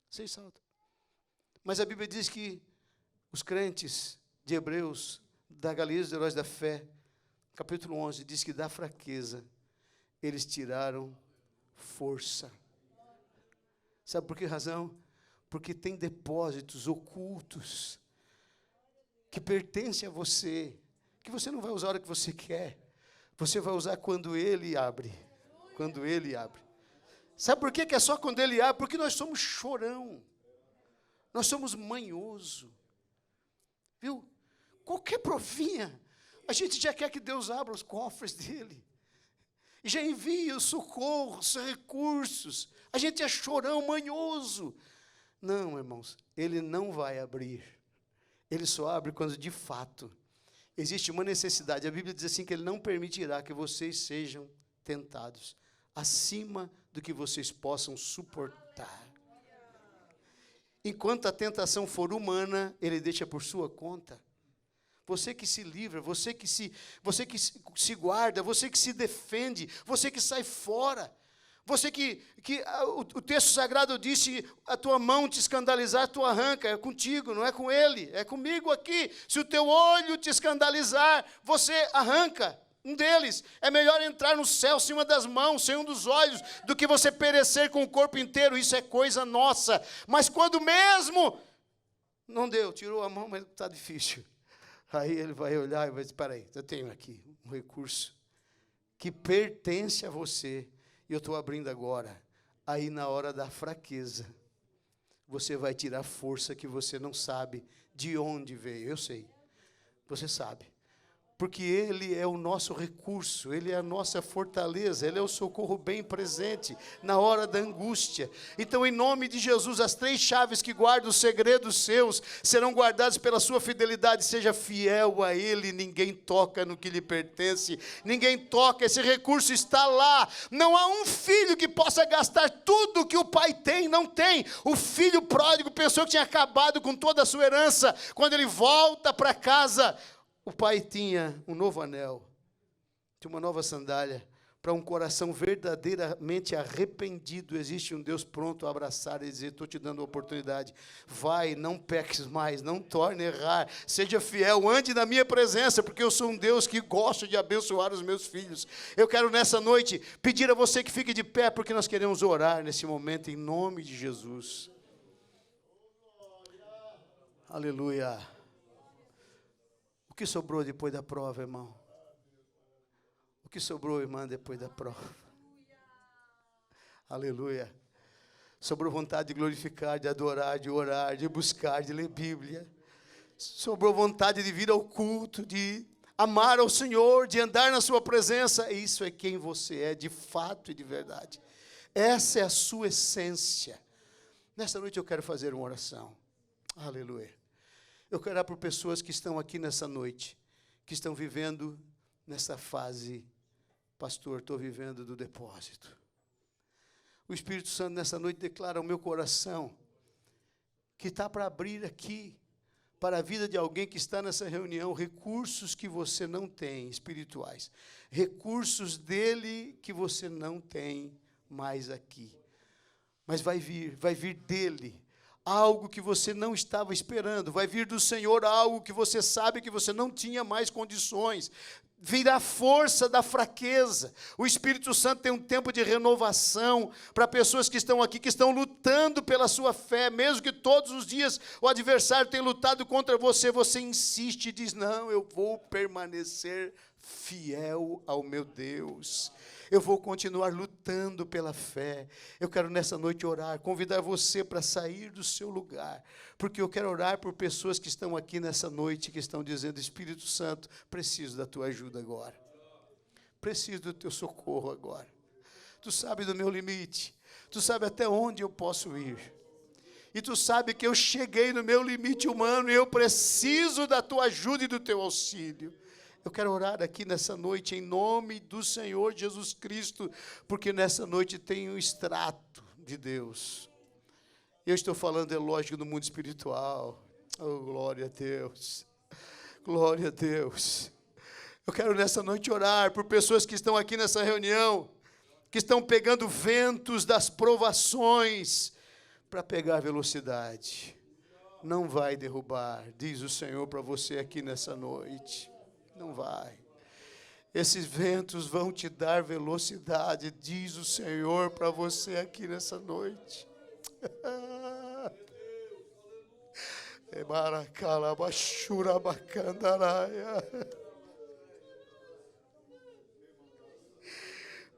Sem saldo. Mas a Bíblia diz que os crentes de Hebreus, da Galeria dos Heróis da Fé, capítulo 11, diz que da fraqueza eles tiraram força. Sabe por que razão? Porque tem depósitos ocultos que pertencem a você, que você não vai usar a hora que você quer. Você vai usar quando Ele abre. Quando Ele abre. Sabe por que é só quando Ele abre? Porque nós somos chorão. Nós somos manhoso. Viu? Qualquer provinha, a gente já quer que Deus abra os cofres dele. E já envia os socorros, os recursos. A gente é chorão, manhoso. Não, irmãos, Ele não vai abrir. Ele só abre quando, de fato, existe uma necessidade. A Bíblia diz assim que Ele não permitirá que vocês sejam tentados acima do que vocês possam suportar. Enquanto a tentação for humana, Ele deixa por sua conta. Você que se livra, você que se guarda, você que se defende, você que sai fora, você o texto sagrado disse, a tua mão te escandalizar, tu arranca, é contigo, não é com ele, é comigo aqui. Se o teu olho te escandalizar, você arranca um deles. É melhor entrar no céu sem uma das mãos, sem um dos olhos, do que você perecer com o corpo inteiro. Isso é coisa nossa. Mas quando mesmo não deu, tirou a mão, mas está difícil. Aí ele vai olhar e vai dizer, espera aí, eu tenho aqui um recurso que pertence a você, e eu estou abrindo agora. Aí na hora da fraqueza, você vai tirar força que você não sabe de onde veio. Eu sei, você sabe. Porque Ele é o nosso recurso, Ele é a nossa fortaleza, Ele é o socorro bem presente na hora da angústia. Então, em nome de Jesus, as 3 chaves que guardam os segredos seus serão guardadas pela sua fidelidade. Seja fiel a Ele, ninguém toca no que lhe pertence, ninguém toca, esse recurso está lá. Não há um filho que possa gastar tudo que o pai tem, não tem. O filho pródigo pensou que tinha acabado com toda a sua herança. Quando ele volta para casa, o pai tinha um novo anel, tinha uma nova sandália. Para um coração verdadeiramente arrependido, existe um Deus pronto a abraçar e dizer, estou te dando a oportunidade. Vai, não peques mais, não torne a errar, seja fiel, ande na minha presença, porque eu sou um Deus que gosto de abençoar os meus filhos. Eu quero nessa noite pedir a você que fique de pé, porque nós queremos orar nesse momento em nome de Jesus. Aleluia. O que sobrou depois da prova, irmão? O que sobrou, irmã, depois da prova? Aleluia. Sobrou vontade de glorificar, de adorar, de orar, de buscar, de ler Bíblia. Sobrou vontade de vir ao culto, de amar ao Senhor, de andar na sua presença. Isso é quem você é, de fato e de verdade. Essa é a sua essência. Nesta noite eu quero fazer uma oração. Aleluia. Eu quero orar por pessoas que estão aqui nessa noite, que estão vivendo nessa fase. Pastor, estou vivendo do depósito. O Espírito Santo nessa noite declara ao meu coração que está para abrir aqui, para a vida de alguém que está nessa reunião, recursos que você não tem, espirituais. Recursos dele que você não tem mais aqui. Mas vai vir dele. Algo que você não estava esperando. Vai vir do Senhor algo que você sabe que você não tinha mais condições. Virá a força da fraqueza. O Espírito Santo tem um tempo de renovação para pessoas que estão aqui, que estão lutando pela sua fé, mesmo que todos os dias o adversário tenha lutado contra você, você insiste e diz, não, eu vou permanecer fiel ao meu Deus. Eu vou continuar lutando pela fé. Eu quero nessa noite orar, convidar você para sair do seu lugar, porque eu quero orar por pessoas que estão aqui nessa noite, que estão dizendo, Espírito Santo, preciso da tua ajuda agora. Preciso do teu socorro agora. Tu sabe do meu limite. Tu sabe até onde eu posso ir. E tu sabe que eu cheguei no meu limite humano e eu preciso da tua ajuda e do teu auxílio. Eu quero orar aqui nessa noite em nome do Senhor Jesus Cristo, porque nessa noite tem um extrato de Deus. Eu estou falando, é lógico, do mundo espiritual. Oh, glória a Deus. Glória a Deus. Eu quero nessa noite orar por pessoas que estão aqui nessa reunião, que estão pegando ventos das provações para pegar velocidade. Não vai derrubar, diz o Senhor para você aqui nessa noite. Não vai. Esses ventos vão te dar velocidade, diz o Senhor para você aqui nessa noite.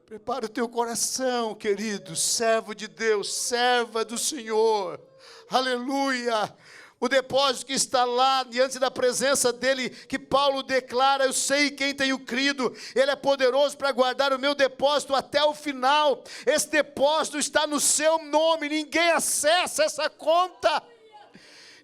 Prepara o teu coração, querido, servo de Deus, serva do Senhor. Aleluia. O depósito que está lá diante da presença dele, que Paulo declara, eu sei quem tenho crido, ele é poderoso para guardar o meu depósito até o final. Esse depósito está no seu nome, ninguém acessa essa conta.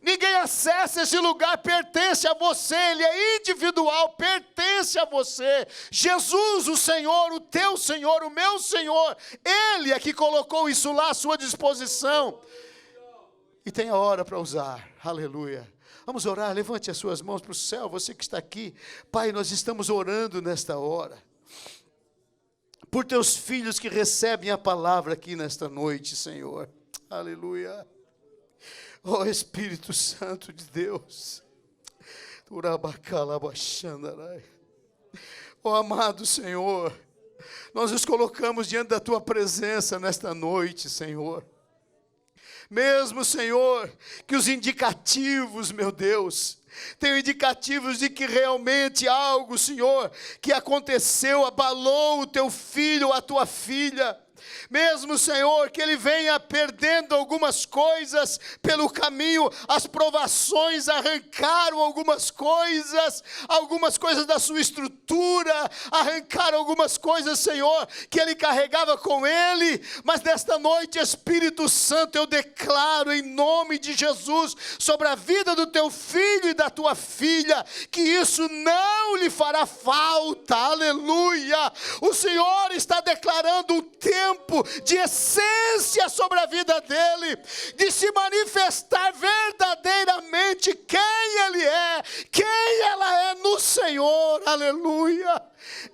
Ninguém acessa esse lugar, pertence a você, ele é individual, pertence a você. Jesus, o Senhor, o teu Senhor, o meu Senhor, ele é que colocou isso lá à sua disposição. E tem a hora para usar, aleluia. Vamos orar, levante as suas mãos para o céu, você que está aqui. Pai, nós estamos orando nesta hora, por teus filhos que recebem a palavra aqui nesta noite, Senhor. Aleluia. Ó Espírito Santo de Deus. Ó amado Senhor, nós nos colocamos diante da tua presença nesta noite, Senhor. Mesmo, Senhor, que os indicativos, meu Deus, tenham indicativos de que realmente algo, Senhor, que aconteceu, abalou o teu filho, a tua filha. Mesmo, Senhor, que ele venha perdendo algumas coisas pelo caminho, as provações arrancaram algumas coisas da sua estrutura, arrancaram algumas coisas, Senhor, que ele carregava com ele, mas nesta noite, Espírito Santo, eu declaro em nome de Jesus, sobre a vida do teu filho e da tua filha, que isso não lhe fará falta, aleluia. O Senhor está declarando um tempo de essência sobre a vida dele, de se manifestar verdadeiramente quem ele é, quem ela é no Senhor, aleluia.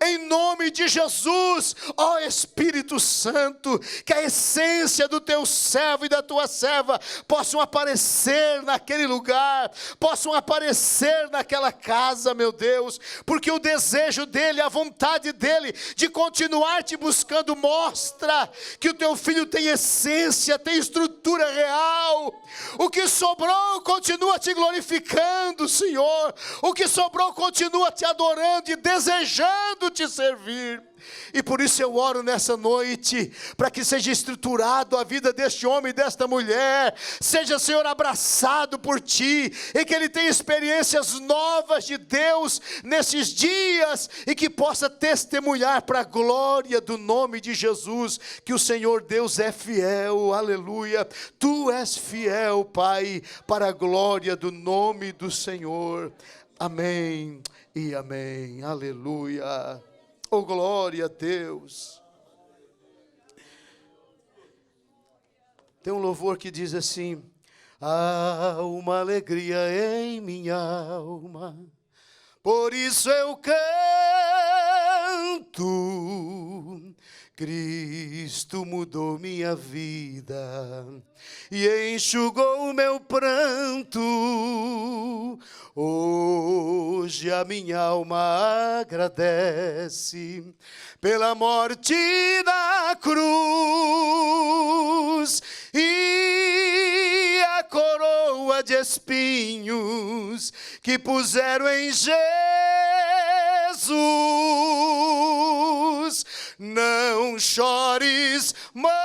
Em nome nome de Jesus, ó Espírito Santo, que a essência do teu servo e da tua serva possam aparecer naquele lugar, possam aparecer naquela casa, meu Deus, porque o desejo dele, a vontade dele de continuar te buscando mostra que o teu filho tem essência, tem estrutura real. O que sobrou continua te glorificando, Senhor. O que sobrou continua te adorando e desejando te servir. E por isso eu oro nessa noite, para que seja estruturado a vida deste homem e desta mulher, seja, Senhor, abraçado por Ti, e que ele tenha experiências novas de Deus nesses dias, e que possa testemunhar para a glória do nome de Jesus, que o Senhor Deus é fiel, aleluia. Tu és fiel, Pai, para a glória do nome do Senhor. Amém e amém, aleluia. Oh, glória a Deus. Tem um louvor que diz assim: há uma alegria em minha alma, por isso eu canto. Cristo mudou minha vida e enxugou o meu pranto. Hoje a minha alma agradece pela morte na cruz e a coroa de espinhos que puseram em Jesus. Não chores mais,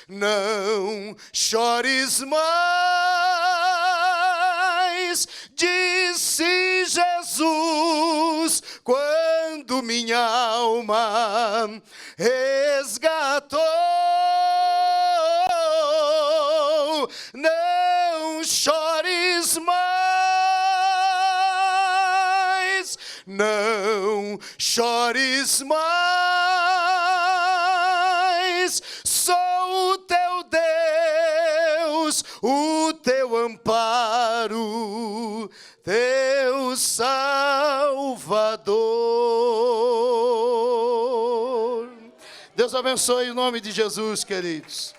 não chores mais, disse Jesus, quando minha alma resgatou. Não chores mais, não chores mais, sou o teu Deus, o teu amparo, teu Salvador. Deus abençoe em nome de Jesus, queridos.